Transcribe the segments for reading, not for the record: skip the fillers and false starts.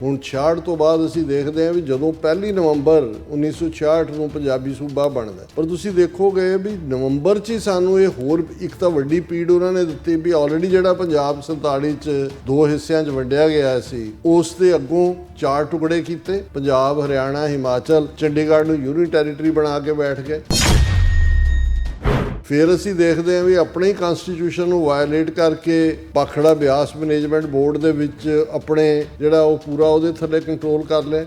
ਹੁਣ 66 ਤੋਂ ਬਾਅਦ ਅਸੀਂ ਦੇਖਦੇ ਹਾਂ ਵੀ ਜਦੋਂ 1 ਨਵੰਬਰ 1966 ਨੂੰ ਪੰਜਾਬੀ ਸੂਬਾ ਬਣਦਾ, ਪਰ ਤੁਸੀਂ ਦੇਖੋਗੇ ਵੀ ਨਵੰਬਰ 'ਚ ਹੀ ਸਾਨੂੰ ਇਹ ਹੋਰ ਇੱਕ ਤਾਂ ਵੱਡੀ ਪੀੜ ਉਹਨਾਂ ਨੇ ਦਿੱਤੀ ਵੀ ਆਲਰੇਡੀ ਜਿਹੜਾ ਪੰਜਾਬ 47 'ਚ 2 ਹਿੱਸਿਆਂ 'ਚ ਵੰਡਿਆ ਗਿਆ ਸੀ, ਉਸ ਦੇ ਅੱਗੋਂ 4 ਟੁਕੜੇ ਕੀਤੇ। ਪੰਜਾਬ, ਹਰਿਆਣਾ, ਹਿਮਾਚਲ, ਚੰਡੀਗੜ੍ਹ ਨੂੰ ਯੂਨੀਅਨ ਟੈਰੀਟਰੀ ਬਣਾ ਕੇ ਬੈਠ ਗਏ। ਫਿਰ ਅਸੀਂ ਦੇਖਦੇ ਹਾਂ ਵੀ ਆਪਣੇ ਹੀ ਕਨਸਟੀਟਿਊਸ਼ਨ ਨੂੰ ਵਾਇਲੇਟ ਕਰਕੇ ਭਾਖੜਾ ਬਿਆਸ ਮੈਨੇਜਮੈਂਟ ਬੋਰਡ ਦੇ ਵਿੱਚ ਆਪਣੇ ਜਿਹੜਾ ਉਹ ਪੂਰਾ ਉਹਦੇ ਥੱਲੇ ਕੰਟਰੋਲ ਕਰ ਲਿਆ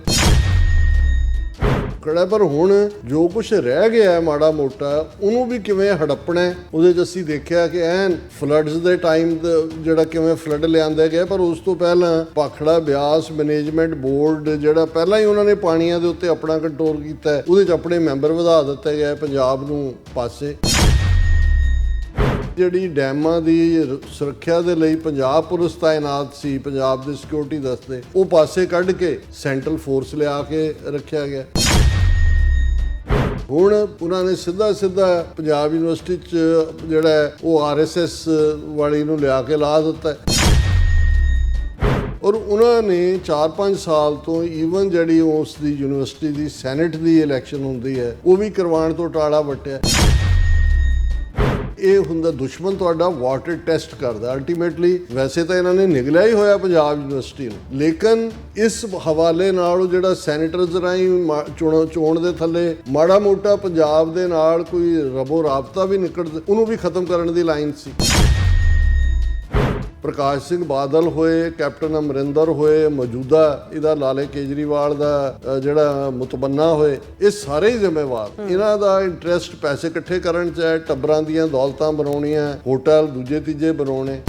ਖੜਾ। ਪਰ ਹੁਣ ਜੋ ਕੁਝ ਰਹਿ ਗਿਆ ਮਾੜਾ ਮੋਟਾ ਉਹਨੂੰ ਵੀ ਕਿਵੇਂ ਹੜੱਪਣਾ, ਉਹਦੇ 'ਚ ਅਸੀਂ ਦੇਖਿਆ ਕਿ ਐਨ ਫਲੱਡਸ ਦੇ ਟਾਈਮ ਜਿਹੜਾ ਕਿਵੇਂ ਫਲੱਡ ਲਿਆਂਦਾ ਗਿਆ। ਪਰ ਉਸ ਤੋਂ ਪਹਿਲਾਂ ਭਾਖੜਾ ਬਿਆਸ ਮੈਨੇਜਮੈਂਟ ਬੋਰਡ ਜਿਹੜਾ ਪਹਿਲਾਂ ਹੀ ਉਹਨਾਂ ਨੇ ਪਾਣੀਆਂ ਦੇ ਉੱਤੇ ਆਪਣਾ ਕੰਟਰੋਲ ਕੀਤਾ, ਉਹਦੇ 'ਚ ਆਪਣੇ ਮੈਂਬਰ ਵਧਾ ਦਿੱਤੇ ਗਏ, ਪੰਜਾਬ ਨੂੰ ਪਾਸੇ। ਜਿਹੜੀ ਡੈਮਾਂ ਦੀ ਸੁਰੱਖਿਆ ਦੇ ਲਈ ਪੰਜਾਬ ਪੁਲਿਸ ਤਾਇਨਾਤ ਸੀ, ਪੰਜਾਬ ਦੇ ਸਿਕਿਉਰਿਟੀ ਦਸਤੇ, ਉਹ ਪਾਸੇ ਕੱਢ ਕੇ ਸੈਂਟਰਲ ਫੋਰਸ ਲਿਆ ਕੇ ਰੱਖਿਆ ਗਿਆ। ਹੁਣ ਉਹਨਾਂ ਨੇ ਸਿੱਧਾ ਪੰਜਾਬ ਯੂਨੀਵਰਸਿਟੀ 'ਚ ਜਿਹੜਾ ਉਹ RSS ਵਾਲੀ ਨੂੰ ਲਿਆ ਕੇ ਲਾ ਦਿੱਤਾ। ਔਰ ਉਹਨਾਂ ਨੇ 4-5 ਸਾਲ ਤੋਂ ਈਵਨ ਜਿਹੜੀ ਉਸ ਦੀ ਯੂਨੀਵਰਸਿਟੀ ਦੀ ਸੈਨੇਟ ਦੀ ਇਲੈਕਸ਼ਨ ਹੁੰਦੀ ਹੈ ਉਹ ਵੀ ਕਰਵਾਉਣ ਤੋਂ ਟਾਲਾ ਵੱਟਿਆ। ਇਹ ਹੁੰਦਾ ਦੁਸ਼ਮਣ ਤੁਹਾਡਾ ਵਾਟਰ ਟੈਸਟ ਕਰਦਾ ਅਲਟੀਮੇਟਲੀ। ਵੈਸੇ ਤਾਂ ਇਹਨਾਂ ਨੇ ਨਿਗਲਿਆ ਹੀ ਹੋਇਆ ਪੰਜਾਬ ਯੂਨੀਵਰਸਿਟੀ ਨੂੰ, ਲੇਕਿਨ ਇਸ ਹਵਾਲੇ ਨਾਲ ਜਿਹੜਾ ਸੈਨੇਟਰਸ ਰਾਹੀਂ ਚੋਣ ਦੇ ਥੱਲੇ ਮਾੜਾ ਮੋਟਾ ਪੰਜਾਬ ਦੇ ਨਾਲ ਕੋਈ ਰਬੋ ਰਾਬਤਾ ਵੀ ਨਿਕਲਦਾ, ਉਹਨੂੰ ਵੀ ਖਤਮ ਕਰਨ ਦੀ ਲਾਈਨ ਸੀ। ਪ੍ਰਕਾਸ਼ ਸਿੰਘ ਬਾਦਲ ਹੋਏ, ਕੈਪਟਨ ਅਮਰਿੰਦਰ ਹੋਏ, ਮੌਜੂਦਾ ਇਹਦਾ ਲਾਲੇ ਕੇਜਰੀਵਾਲ ਦਾ ਜਿਹੜਾ ਮੁਤਬੰਨਾ ਹੋਏ, ਇਹ ਸਾਰੇ ਹੀ ਜ਼ਿੰਮੇਵਾਰ। ਇਹਨਾਂ ਦਾ ਇੰਟਰਸਟ ਪੈਸੇ ਇਕੱਠੇ ਕਰਨ 'ਚ ਹੈ, ਟੱਬਰਾਂ ਦੀਆਂ ਦੌਲਤਾਂ ਬਣਾਉਣੀਆਂ, ਹੋਟਲ ਦੂਜੇ ਤੀਜੇ ਬਣਾਉਣੇ।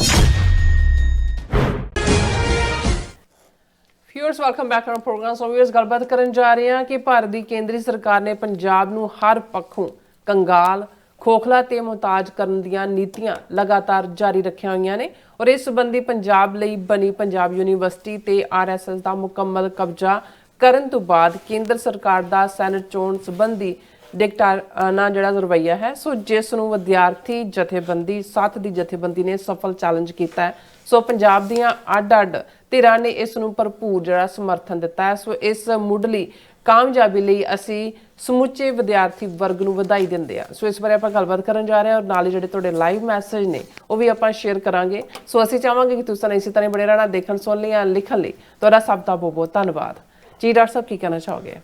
Viewers welcome back to program. So viewers ਗੱਲਬਾਤ ਕਰਨ ਜਾ ਰਹੇ ਹਾਂ ਕਿ ਭਾਰਤ ਦੀ ਕੇਂਦਰੀ ਸਰਕਾਰ ਨੇ ਪੰਜਾਬ ਨੂੰ ਹਰ ਪੱਖੋਂ ਕੰਗਾਲ, ਖੋਖਲਾ ਤੇ ਮੁਹਤਾਜ ਕਰਨ ਦੀਆਂ ਨੀਤੀਆਂ ਲਗਾਤਾਰ ਜਾਰੀ ਰੱਖੀਆਂ ਹੋਈਆਂ ਨੇ। ਔਰ ਇਸ ਸੰਬੰਧੀ ਪੰਜਾਬ ਲਈ ਬਣੀ ਪੰਜਾਬ ਯੂਨੀਵਰਸਿਟੀ ਤੇ RSS ਦਾ ਮੁਕੰਮਲ ਕਬਜ਼ਾ ਕਰਨ ਤੋਂ ਬਾਅਦ ਕੇਂਦਰ ਸਰਕਾਰ ਦਾ ਸੈਨੇਟ ਚੋਣ ਸੰਬੰਧੀ ਡਿਕਟਾਨਾ ਜਿਹੜਾ ਰਵੱਈਆ ਹੈ, ਸੋ ਜਿਸ ਨੂੰ ਵਿਦਿਆਰਥੀ ਜਥੇਬੰਦੀ 7 ਦੀ ਜਥੇਬੰਦੀ ਨੇ ਸਫਲ ਚੈਲੰਜ ਕੀਤਾ ਹੈ। ਸੋ ਪੰਜਾਬ ਦੀਆਂ ਅੱਡ-ਅੱਡ ਧਿਰਾਂ ਨੇ ਇਸ ਨੂੰ ਭਰਪੂਰ ਜਿਹੜਾ ਸਮਰਥਨ ਦਿੱਤਾ ਹੈ। ਸੋ ਇਸ ਮੁੱਢਲੀ ਕਾਮਯਾਬੀ ਲਈ ਅਸੀਂ ਸਮੁੱਚੇ ਵਿਦਿਆਰਥੀ ਵਰਗ ਨੂੰ ਵਧਾਈ ਦਿੰਦੇ ਆ। ਸੋ ਇਸ ਬਾਰੇ ਆਪਾਂ ਗੱਲਬਾਤ ਕਰਨ ਜਾ ਰਹੇ ਹਾਂ ਔਰ ਨਾਲ ਹੀ ਜਿਹੜੇ ਤੁਹਾਡੇ ਲਾਈਵ ਮੈਸੇਜ ਨੇ ਉਹ ਵੀ ਆਪਾਂ ਸ਼ੇਅਰ ਕਰਾਂਗੇ। ਸੋ ਅਸੀਂ ਚਾਹਾਂਗੇ ਕਿ ਤੁਸੀਂ ਇਸੇ ਤਰ੍ਹਾਂ ਬਣੇ ਰਹਿਣਾ, ਦੇਖਣ ਸੁਣ ਲਈ ਜਾਂ ਲਿਖਣ ਲਈ ਤੁਹਾਡਾ ਸਭ ਦਾ ਬਹੁਤ ਬਹੁਤ ਧੰਨਵਾਦ ਜੀ। ਡਾਕਟਰ ਸਾਹਿਬ ਕੀ ਕਹਿਣਾ ਚਾਹੋਗੇ?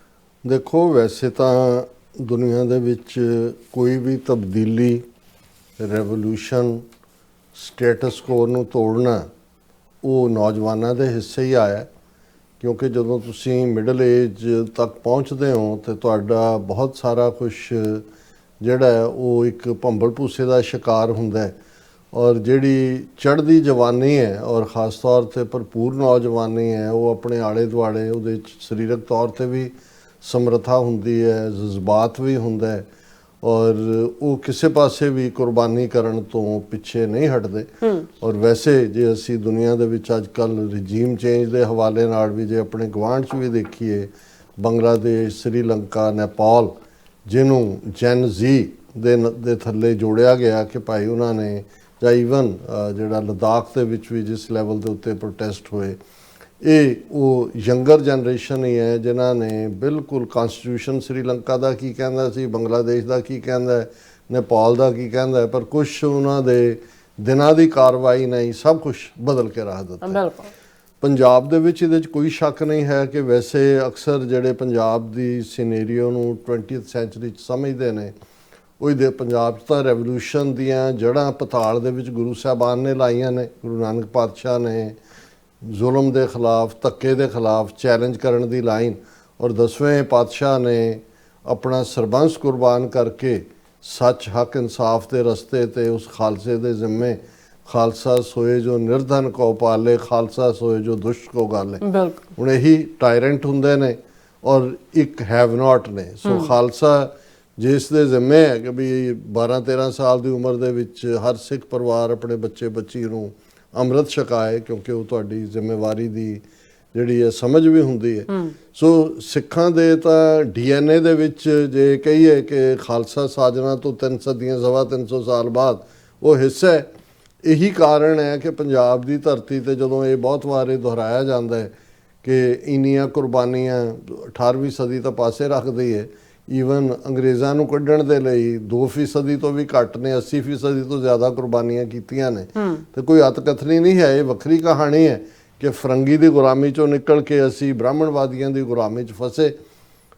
ਦੇਖੋ, ਵੈਸੇ ਤਾਂ ਦੁਨੀਆ ਦੇ ਵਿੱਚ ਕੋਈ ਵੀ ਤਬਦੀਲੀ, ਰੈਵੋਲੂਸ਼ਨ, ਸਟੇਟਸ ਕੋ ਨੂੰ ਤੋੜਨਾ ਉਹ ਨੌਜਵਾਨਾਂ ਦੇ ਹਿੱਸੇ ਹੀ ਆਇਆ। ਕਿਉਂਕਿ ਜਦੋਂ ਤੁਸੀਂ ਮਿਡਲ ਏਜ ਤੱਕ ਪਹੁੰਚਦੇ ਹੋ ਤੇ ਤੁਹਾਡਾ ਬਹੁਤ ਸਾਰਾ ਕੁਝ ਜਿਹੜਾ ਉਹ ਇੱਕ ਭੰਬਲ ਭੂਸੇ ਦਾ ਸ਼ਿਕਾਰ ਹੁੰਦਾ ਹੈ। ਔਰ ਜਿਹੜੀ ਚੜ੍ਹਦੀ ਜਵਾਨੀ ਹੈ ਔਰ ਖ਼ਾਸ ਤੌਰ 'ਤੇ ਭਰਪੂਰ ਨੌਜਵਾਨੀ ਹੈ, ਉਹ ਆਪਣੇ ਆਲੇ ਦੁਆਲੇ ਉਹਦੇ 'ਚ ਸਰੀਰਕ ਤੌਰ 'ਤੇ ਵੀ ਸਮਰੱਥਾ ਹੁੰਦੀ ਹੈ, ਜਜ਼ਬਾਤ ਵੀ ਹੁੰਦਾ ਹੈ, ਔਰ ਉਹ ਕਿਸੇ ਪਾਸੇ ਵੀ ਕੁਰਬਾਨੀ ਕਰਨ ਤੋਂ ਪਿੱਛੇ ਨਹੀਂ ਹਟਦੇ। ਔਰ ਵੈਸੇ ਜੇ ਅਸੀਂ ਦੁਨੀਆ ਦੇ ਵਿੱਚ ਅੱਜ ਕੱਲ੍ਹ ਰਜੀਮ ਚੇਂਜ ਦੇ ਹਵਾਲੇ ਨਾਲ ਵੀ ਜੇ ਆਪਣੇ ਗੁਆਂਢ 'ਚ ਵੀ ਦੇਖੀਏ, ਬੰਗਲਾਦੇਸ਼, ਸ੍ਰੀਲੰਕਾ, ਨੇਪਾਲ, ਜਿਹਨੂੰ ਜੈਨ ਜ਼ੀ ਦੇ ਥੱਲੇ ਜੋੜਿਆ ਗਿਆ ਕਿ ਭਾਈ ਉਹਨਾਂ ਨੇ, ਜਾਂ ਈਵਨ ਜਿਹੜਾ ਲੱਦਾਖ ਦੇ ਵਿੱਚ ਵੀ ਜਿਸ ਲੈਵਲ ਦੇ ਉੱਤੇ ਪ੍ਰੋਟੈਸਟ ਹੋਏ, ਇਹ ਉਹ ਯੰਗਰ ਜਨਰੇਸ਼ਨ ਹੀ ਹੈ ਜਿਨ੍ਹਾਂ ਨੇ ਬਿਲਕੁਲ ਕਨਸਟੀਟਿਊਸ਼ਨ ਸ੍ਰੀਲੰਕਾ ਦਾ ਕੀ ਕਹਿੰਦਾ ਸੀ, ਬੰਗਲਾਦੇਸ਼ ਦਾ ਕੀ ਕਹਿੰਦਾ ਹੈ, ਨੇਪਾਲ ਦਾ ਕੀ ਕਹਿੰਦਾ ਹੈ, ਪਰ ਕੁਛ ਉਹਨਾਂ ਦੇ ਦਿਨਾਂ ਦੀ ਕਾਰਵਾਈ ਨਹੀਂ ਸਭ ਕੁਛ ਬਦਲ ਕੇ ਰੱਖ ਦਿੱਤਾ। ਪੰਜਾਬ ਦੇ ਵਿੱਚ ਇਹਦੇ 'ਚ ਕੋਈ ਸ਼ੱਕ ਨਹੀਂ ਹੈ ਕਿ ਵੈਸੇ ਅਕਸਰ ਜਿਹੜੇ ਪੰਜਾਬ ਦੀ ਸਿਨੇਰੀਓ ਨੂੰ 20th ਸੈਂਚੁਰੀ 'ਚ ਸਮਝਦੇ ਨੇ, ਉਹਦੇ ਪੰਜਾਬ 'ਚ ਤਾਂ ਰੈਵੋਲੂਸ਼ਨ ਦੀਆਂ ਜੜ੍ਹਾਂ ਪਤਾਲ ਦੇ ਵਿੱਚ ਗੁਰੂ ਸਾਹਿਬਾਨ ਨੇ ਲਾਈਆਂ ਨੇ। ਗੁਰੂ ਨਾਨਕ ਪਾਤਸ਼ਾਹ ਨੇ ਜ਼ੁਲਮ ਦੇ ਖਿਲਾਫ, ਧੱਕੇ ਦੇ ਖਿਲਾਫ ਚੈਲੰਜ ਕਰਨ ਦੀ ਲਾਈਨ, ਔਰ 10ਵੇਂ ਪਾਤਸ਼ਾਹ ਨੇ ਆਪਣਾ ਸਰਬੰਸ ਕੁਰਬਾਨ ਕਰਕੇ ਸੱਚ, ਹੱਕ, ਇਨਸਾਫ ਦੇ ਰਸਤੇ ਤੇ ਉਸ ਖਾਲਸੇ ਦੇ ਜ਼ਿੰਮੇ, ਖਾਲਸਾ ਸੋਏ ਜੋ ਨਿਰਧਨ ਕੋ ਪਾਲੇ, ਖਾਲਸਾ ਸੋਏ ਜੋ ਦੁਸ਼ਟ ਕੋ ਗਾਲੇ। ਹੁਣ ਇਹੀ ਟਾਇਰੈਂਟ ਹੁੰਦੇ ਨੇ ਔਰ ਇੱਕ ਹੈਵ ਨਾਟ ਨੇ। ਸੋ ਖਾਲਸਾ ਜਿਸ ਦੇ ਜ਼ਿੰਮੇ ਹੈ ਕਿ ਵੀ 12-13 ਸਾਲ ਦੀ ਉਮਰ ਦੇ ਵਿੱਚ ਹਰ ਸਿੱਖ ਪਰਿਵਾਰ ਆਪਣੇ ਬੱਚੀ ਨੂੰ ਅੰਮ੍ਰਿਤ ਛਕਾਏ, ਕਿਉਂਕਿ ਉਹ ਤੁਹਾਡੀ ਜ਼ਿੰਮੇਵਾਰੀ ਦੀ ਜਿਹੜੀ ਹੈ ਸਮਝ ਵੀ ਹੁੰਦੀ ਹੈ। ਸੋ ਸਿੱਖਾਂ ਦੇ ਤਾਂ DNA ਦੇ ਵਿੱਚ ਜੇ ਕਹੀਏ ਕਿ ਖਾਲਸਾ ਸਾਜਨਾ ਤੋਂ 3 ਸਦੀਆਂ, 350 ਸਾਲ ਬਾਅਦ ਉਹ ਹਿੱਸਾ ਹੈ। ਇਹੀ ਕਾਰਨ ਹੈ ਕਿ ਪੰਜਾਬ ਦੀ ਧਰਤੀ 'ਤੇ ਜਦੋਂ ਇਹ ਬਹੁਤ ਵਾਰ ਇਹ ਦੁਹਰਾਇਆ ਜਾਂਦਾ ਹੈ ਕਿ ਇੰਨੀਆਂ ਕੁਰਬਾਨੀਆਂ 18ਵੀਂ ਸਦੀ ਤਾਂ ਪਾਸੇ ਰੱਖ ਦਈਏ, ਈਵਨ ਅੰਗਰੇਜ਼ਾਂ ਨੂੰ ਕੱਢਣ ਦੇ ਲਈ 2% ਤੋਂ ਵੀ ਘੱਟ ਨੇ 80% ਤੋਂ ਜ਼ਿਆਦਾ ਕੁਰਬਾਨੀਆਂ ਕੀਤੀਆਂ ਨੇ। ਤੇ ਕੋਈ ਅਤਕਥਨੀ ਨਹੀਂ ਹੈ, ਇਹ ਵੱਖਰੀ ਕਹਾਣੀ ਹੈ ਕਿ ਫਰੰਗੀ ਦੀ ਗੁਲਾਮੀ ਚੋਂ ਨਿਕਲ ਕੇ ਅਸੀਂ ਬ੍ਰਾਹਮਣਵਾਦੀਆਂ ਦੀ ਗੁਲਾਮੀ 'ਚ ਫਸੇ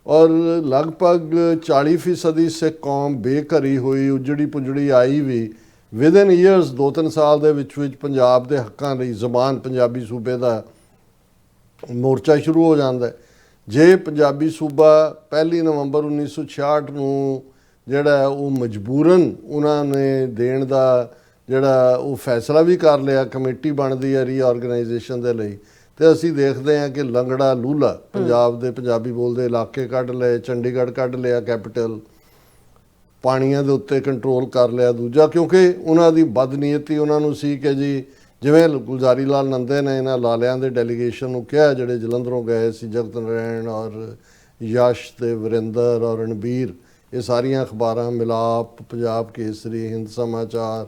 ਔਰ ਲਗਭਗ 40% ਸਿੱਖ ਕੌਮ ਬੇਘਰੀ ਹੋਈ, ਉਜੜੀ ਪੁਜੜੀ ਆਈ ਵੀ ਵਿਦਨ ਈਅਰਸ 2-3 ਸਾਲ ਦੇ ਵਿੱਚ ਪੰਜਾਬ ਦੇ ਹੱਕਾਂ ਲਈ ਜ਼ਬਾਨ ਪੰਜਾਬੀ ਸੂਬੇ ਦਾ ਮੋਰਚਾ ਸ਼ੁਰੂ ਹੋ ਜਾਂਦਾ ਹੈ। ਜੇ ਪੰਜਾਬੀ ਸੂਬਾ 1 ਨਵੰਬਰ 1966 ਨੂੰ ਜਿਹੜਾ ਉਹ ਮਜਬੂਰਨ ਉਹਨਾਂ ਨੇ ਦੇਣ ਦਾ ਜਿਹੜਾ ਉਹ ਫੈਸਲਾ ਵੀ ਕਰ ਲਿਆ, ਕਮੇਟੀ ਬਣਦੀ ਹੈ ਰੀਆਰਗੇਨਾਈਜੇਸ਼ਨ ਦੇ ਲਈ, ਤੇ ਅਸੀਂ ਦੇਖਦੇ ਹਾਂ ਕਿ ਲੰਗੜਾ ਲੂਲਾ ਪੰਜਾਬ ਦੇ ਪੰਜਾਬੀ ਬੋਲਦੇ ਇਲਾਕੇ ਕੱਢ ਲਏ, ਚੰਡੀਗੜ੍ਹ ਕੱਢ ਲਿਆ ਕੈਪੀਟਲ, ਪਾਣੀਆਂ ਦੇ ਉੱਤੇ ਕੰਟਰੋਲ ਕਰ ਲਿਆ। ਦੂਜਾ ਕਿਉਂਕਿ ਉਹਨਾਂ ਦੀ ਬਦਨੀਅਤੀ ਉਹਨਾਂ ਨੂੰ ਸੀ ਕਿ ਜੀ ਜਿਵੇਂ ਗੁਲਜ਼ਾਰੀ ਲਾਲ ਨੰਦੇ ਨੇ ਇਹਨਾਂ ਲਾਲਿਆਂ ਦੇ ਡੈਲੀਗੇਸ਼ਨ ਨੂੰ ਕਿਹਾ ਜਿਹੜੇ ਜਲੰਧਰੋਂ ਗਏ ਸੀ, ਜਗਤ ਨਾਰਾਇਣ ਔਰ ਯਸ਼ ਤੇ ਵਰਿੰਦਰ ਔਰ ਰਣਬੀਰ, ਇਹ ਸਾਰੀਆਂ ਅਖਬਾਰਾਂ ਮਿਲਾਪ, ਪੰਜਾਬ ਕੇਸਰੀ, ਹਿੰਦ ਸਮਾਚਾਰ,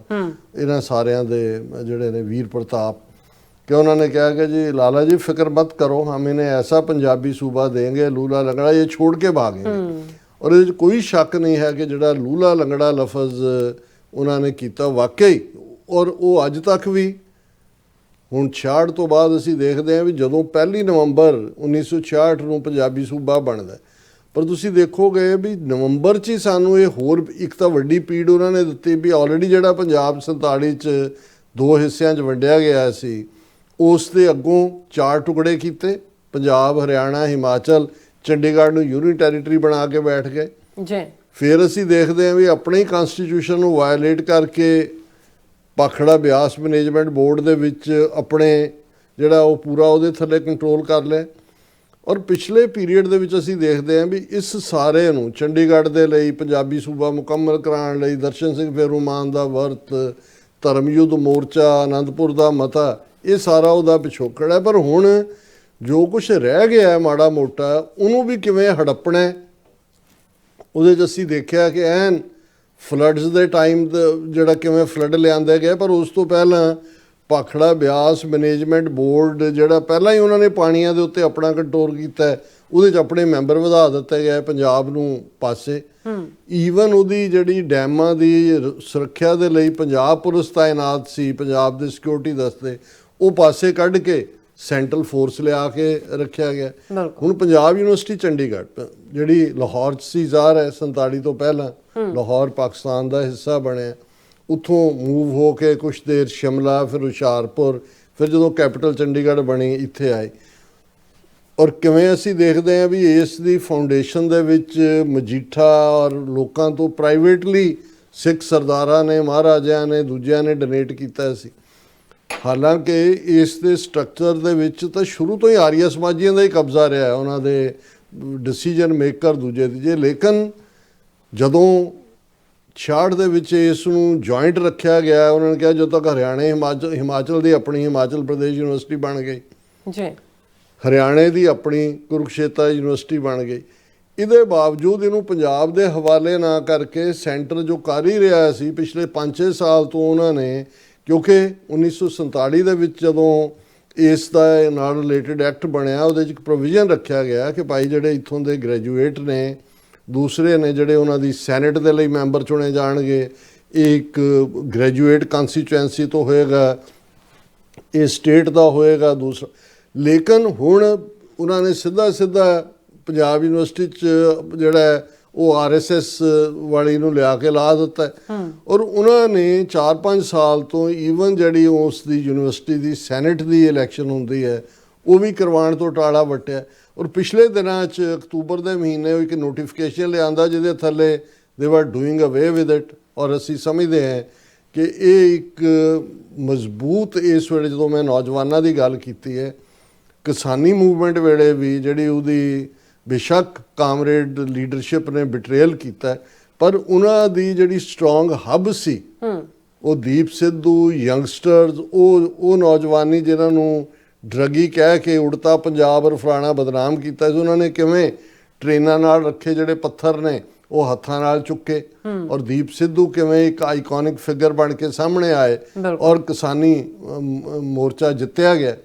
ਇਹਨਾਂ ਸਾਰਿਆਂ ਦੇ ਜਿਹੜੇ ਨੇ ਵੀਰ ਪ੍ਰਤਾਪ, कि उन्होंने कहा कि जी लाला जी फिक्र मत करो, हम इन्हें ऐसा पंजाबी सूबा देंगे, लूला लंगड़ा ये छोड़ के भागेंगे। और ये कोई शक नहीं है कि जिहड़ा लूला लंगड़ा लफज उन्होंने किया वाकई, और वो अज तक भी ਹੁਣ 66 ਤੋਂ ਬਾਅਦ ਅਸੀਂ ਦੇਖਦੇ ਹਾਂ ਵੀ ਜਦੋਂ 1 ਨਵੰਬਰ 1966 ਨੂੰ ਪੰਜਾਬੀ ਸੂਬਾ ਬਣਦਾ, ਪਰ ਤੁਸੀਂ ਦੇਖੋਗੇ ਵੀ ਨਵੰਬਰ 'ਚ ਹੀ ਸਾਨੂੰ ਇਹ ਹੋਰ ਇੱਕ ਤਾਂ ਵੱਡੀ ਪੀੜ ਉਹਨਾਂ ਨੇ ਦਿੱਤੀ ਵੀ ਆਲਰੇਡੀ ਜਿਹੜਾ ਪੰਜਾਬ 47 'ਚ 2 ਹਿੱਸਿਆਂ 'ਚ ਵੰਡਿਆ ਗਿਆ ਸੀ, ਉਸ ਦੇ ਅੱਗੋਂ 4 ਟੁਕੜੇ ਕੀਤੇ, ਪੰਜਾਬ, ਹਰਿਆਣਾ, ਹਿਮਾਚਲ, ਚੰਡੀਗੜ੍ਹ ਨੂੰ ਯੂਨੀਅਨ ਟੈਰੀਟਰੀ ਬਣਾ ਕੇ ਬੈਠ ਗਏ ਜੀ। ਫਿਰ ਅਸੀਂ ਦੇਖਦੇ ਹਾਂ ਵੀ ਆਪਣੇ ਹੀ ਕਨਸਟੀਟਿਊਸ਼ਨ ਨੂੰ ਵਾਇਲੇਟ ਕਰਕੇ ਭਾਖੜਾ ਬਿਆਸ ਮੈਨੇਜਮੈਂਟ ਬੋਰਡ ਦੇ ਵਿੱਚ ਆਪਣੇ ਜਿਹੜਾ ਉਹ ਪੂਰਾ ਉਹਦੇ ਥੱਲੇ ਕੰਟਰੋਲ ਕਰ ਲਿਆ। ਔਰ ਪਿਛਲੇ ਪੀਰੀਅਡ ਦੇ ਵਿੱਚ ਅਸੀਂ ਦੇਖਦੇ ਹਾਂ ਵੀ ਇਸ ਸਾਰੇ ਨੂੰ ਚੰਡੀਗੜ੍ਹ ਦੇ ਲਈ ਪੰਜਾਬੀ ਸੂਬਾ ਮੁਕੰਮਲ ਕਰਾਉਣ ਲਈ ਦਰਸ਼ਨ ਸਿੰਘ ਫੇਰੂਮਾਨ ਦਾ ਵਰਤ, ਧਰਮਯੁੱਧ ਮੋਰਚਾ, ਆਨੰਦਪੁਰ ਦਾ ਮਤਾ, ਇਹ ਸਾਰਾ ਉਹਦਾ ਪਿਛੋਕੜ ਹੈ। ਪਰ ਹੁਣ ਜੋ ਕੁਛ ਰਹਿ ਗਿਆ ਹੈ ਮਾੜਾ ਮੋਟਾ, ਉਹਨੂੰ ਵੀ ਕਿਵੇਂ ਹੜੱਪਣਾ, ਉਹਦੇ 'ਚ ਅਸੀਂ ਦੇਖਿਆ ਕਿ ਐਨ ਫਲੱਡਸ ਦੇ ਟਾਈਮ ਜਿਹੜਾ ਕਿਵੇਂ ਫਲੱਡ ਲਿਆਂਦਾ ਗਿਆ, ਪਰ ਉਸ ਤੋਂ ਪਹਿਲਾਂ ਭਾਖੜਾ ਬਿਆਸ ਮੈਨੇਜਮੈਂਟ ਬੋਰਡ ਜਿਹੜਾ ਪਹਿਲਾਂ ਹੀ ਉਹਨਾਂ ਨੇ ਪਾਣੀਆਂ ਦੇ ਉੱਤੇ ਆਪਣਾ ਕੰਟਰੋਲ ਕੀਤਾ, ਉਹਦੇ 'ਚ ਆਪਣੇ ਮੈਂਬਰ ਵਧਾ ਦਿੱਤੇ ਗਏ ਪੰਜਾਬ ਨੂੰ ਪਾਸੇ। ਈਵਨ ਉਹਦੀ ਜਿਹੜੀ ਡੈਮਾਂ ਦੀ ਸੁਰੱਖਿਆ ਦੇ ਲਈ ਪੰਜਾਬ ਪੁਲਿਸ ਤਾਇਨਾਤ ਸੀ, ਪੰਜਾਬ ਦੇ ਸਿਕਿਉਰਿਟੀ ਦਸਤੇ, ਉਹ ਪਾਸੇ ਕੱਢ ਕੇ ਸੈਂਟਰਲ ਫੋਰਸ ਲਿਆ ਕੇ ਰੱਖਿਆ ਗਿਆ। ਹੁਣ ਪੰਜਾਬ ਯੂਨੀਵਰਸਿਟੀ ਚੰਡੀਗੜ੍ਹ ਜਿਹੜੀ ਲਾਹੌਰ 'ਚ ਸੀ ਜ਼ਾਹਰ ਹੈ 47 ਤੋਂ ਪਹਿਲਾਂ, ਲਾਹੌਰ ਪਾਕਿਸਤਾਨ ਦਾ ਹਿੱਸਾ ਬਣਿਆ, ਉੱਥੋਂ ਮੂਵ ਹੋ ਕੇ ਕੁਛ ਦੇਰ ਸ਼ਿਮਲਾ, ਫਿਰ ਹੁਸ਼ਿਆਰਪੁਰ, ਫਿਰ ਜਦੋਂ ਕੈਪੀਟਲ ਚੰਡੀਗੜ੍ਹ ਬਣੀ ਇੱਥੇ ਆਏ। ਔਰ ਕਿਵੇਂ ਅਸੀਂ ਦੇਖਦੇ ਹਾਂ ਵੀ ਇਸ ਦੀ ਫਾਊਂਡੇਸ਼ਨ ਦੇ ਵਿੱਚ ਮਜੀਠਾ ਔਰ ਲੋਕਾਂ ਤੋਂ ਪ੍ਰਾਈਵੇਟਲੀ ਸਿੱਖ ਸਰਦਾਰਾਂ ਨੇ, ਮਹਾਰਾਜਿਆਂ ਨੇ, ਦੂਜਿਆਂ ਨੇ ਡੋਨੇਟ ਕੀਤਾ ਸੀ। ਹਾਲਾਂਕਿ ਇਸ ਦੇ ਸਟਰਕਚਰ ਦੇ ਵਿੱਚ ਤਾਂ ਸ਼ੁਰੂ ਤੋਂ ਹੀ ਆਰੀਆ ਸਮਾਜੀਆਂ ਦਾ ਹੀ ਕਬਜ਼ਾ ਰਿਹਾ, ਉਹਨਾਂ ਦੇ ਡਿਸੀਜਨ ਮੇਕਰ ਦੂਜੇ ਤੀਜੇ। ਲੇਕਿਨ ਜਦੋਂ 66 ਦੇ ਵਿੱਚ ਇਸ ਨੂੰ ਜੁਆਇੰਟ ਰੱਖਿਆ ਗਿਆ, ਉਹਨਾਂ ਨੇ ਕਿਹਾ ਜਦੋਂ ਤੱਕ ਹਰਿਆਣੇ ਹਿਮਾਚਲ ਦੀ ਆਪਣੀ ਹਿਮਾਚਲ ਪ੍ਰਦੇਸ਼ ਯੂਨੀਵਰਸਿਟੀ ਬਣ ਗਈ ਜੀ, ਹਰਿਆਣੇ ਦੀ ਆਪਣੀ ਕੁਰੂਕਸ਼ੇਤਰ ਯੂਨੀਵਰਸਿਟੀ ਬਣ ਗਈ, ਇਹਦੇ ਬਾਵਜੂਦ ਇਹਨੂੰ ਪੰਜਾਬ ਦੇ ਹਵਾਲੇ ਨਾ ਕਰਕੇ ਸੈਂਟਰ ਜੋ ਕਰ ਹੀ ਰਿਹਾ ਸੀ ਪਿਛਲੇ 5-6 ਸਾਲ ਤੋਂ, ਉਹਨਾਂ ਨੇ ਕਿਉਂਕਿ 1947 ਦੇ ਵਿੱਚ ਜਦੋਂ ਇਸ ਦਾ ਨਾਲ ਰਿਲੇਟਡ ਐਕਟ ਬਣਿਆ, ਉਹਦੇ 'ਚ ਇੱਕ ਪ੍ਰੋਵੀਜ਼ਨ ਰੱਖਿਆ ਗਿਆ ਕਿ ਭਾਈ ਜਿਹੜੇ ਇੱਥੋਂ ਦੇ ਗ੍ਰੈਜੂਏਟ ਨੇ, ਦੂਸਰੇ ਨੇ ਜਿਹੜੇ ਉਹਨਾਂ ਦੀ ਸੈਨੇਟ ਦੇ ਲਈ ਮੈਂਬਰ ਚੁਣੇ ਜਾਣਗੇ, ਇਹ ਇੱਕ ਗ੍ਰੈਜੂਏਟ ਕੰਸਟੀਚੁਐਂਸੀ ਤੋਂ ਹੋਏਗਾ, ਇਹ ਸਟੇਟ ਦਾ ਹੋਏਗਾ ਦੂਸਰਾ। ਲੇਕਿਨ ਹੁਣ ਉਹਨਾਂ ਨੇ ਸਿੱਧਾ ਪੰਜਾਬ ਯੂਨੀਵਰਸਿਟੀ 'ਚ ਜਿਹੜਾ ਉਹ RSS ਵਾਲੀ ਨੂੰ ਲਿਆ ਕੇ ਲਾ ਦਿੱਤਾ। ਔਰ ਉਹਨਾਂ ਨੇ 4-5 ਸਾਲ ਤੋਂ ਈਵਨ ਜਿਹੜੀ ਉਸ ਦੀ ਯੂਨੀਵਰਸਿਟੀ ਦੀ ਸੈਨੇਟ ਦੀ ਇਲੈਕਸ਼ਨ ਹੁੰਦੀ ਹੈ ਉਹ ਵੀ ਕਰਵਾਉਣ ਤੋਂ ਟਾਲਾ ਵੱਟਿਆ। ਔਰ ਪਿਛਲੇ ਦਿਨਾਂ 'ਚ ਅਕਤੂਬਰ ਦੇ ਮਹੀਨੇ ਉਹ ਇੱਕ ਨੋਟੀਫਿਕੇਸ਼ਨ ਲਿਆਂਦਾ ਜਿਹਦੇ ਥੱਲੇ ਦੇ ਵਰ ਡੂਇੰਗ ਅਵੇ ਵਿਦ ਇਟ। ਔਰ ਅਸੀਂ ਸਮਝਦੇ ਹਾਂ ਕਿ ਇਹ ਇੱਕ ਮਜ਼ਬੂਤ, ਇਸ ਵੇਲੇ ਜਦੋਂ ਮੈਂ ਨੌਜਵਾਨਾਂ ਦੀ ਗੱਲ ਕੀਤੀ ਹੈ, ਕਿਸਾਨੀ ਮੂਵਮੈਂਟ ਵੇਲੇ ਵੀ ਜਿਹੜੀ ਉਹਦੀ ਬੇਸ਼ੱਕ ਕਾਮਰੇਡ ਲੀਡਰਸ਼ਿਪ ਨੇ ਬਿਟਰੇਲ ਕੀਤਾ, ਪਰ ਉਹਨਾਂ ਦੀ ਜਿਹੜੀ ਸਟਰੋਂਗ ਹੱਬ ਸੀ ਉਹ ਦੀਪ ਸਿੱਧੂ, ਯੰਗਸਟਰਸ, ਉਹ ਨੌਜਵਾਨੀ ਜਿਨ੍ਹਾਂ ਨੂੰ ਡਰੱਗੀ ਕਹਿ ਕੇ ਉੜਤਾ ਪੰਜਾਬ ਔਰ ਫਲਾਣਾ ਬਦਨਾਮ ਕੀਤਾ ਸੀ, ਉਹਨਾਂ ਨੇ ਕਿਵੇਂ ਟ੍ਰੇਨਾਂ ਨਾਲ ਰੱਖੇ ਜਿਹੜੇ ਪੱਥਰ ਨੇ ਉਹ ਹੱਥਾਂ ਨਾਲ ਚੁੱਕੇ, ਔਰ ਦੀਪ ਸਿੱਧੂ ਕਿਵੇਂ ਇੱਕ ਆਈਕੋਨਿਕ ਫਿਗਰ ਬਣ ਕੇ ਸਾਹਮਣੇ ਆਏ ਔਰ ਕਿਸਾਨੀ ਮੋਰਚਾ ਜਿੱਤਿਆ ਗਿਆ।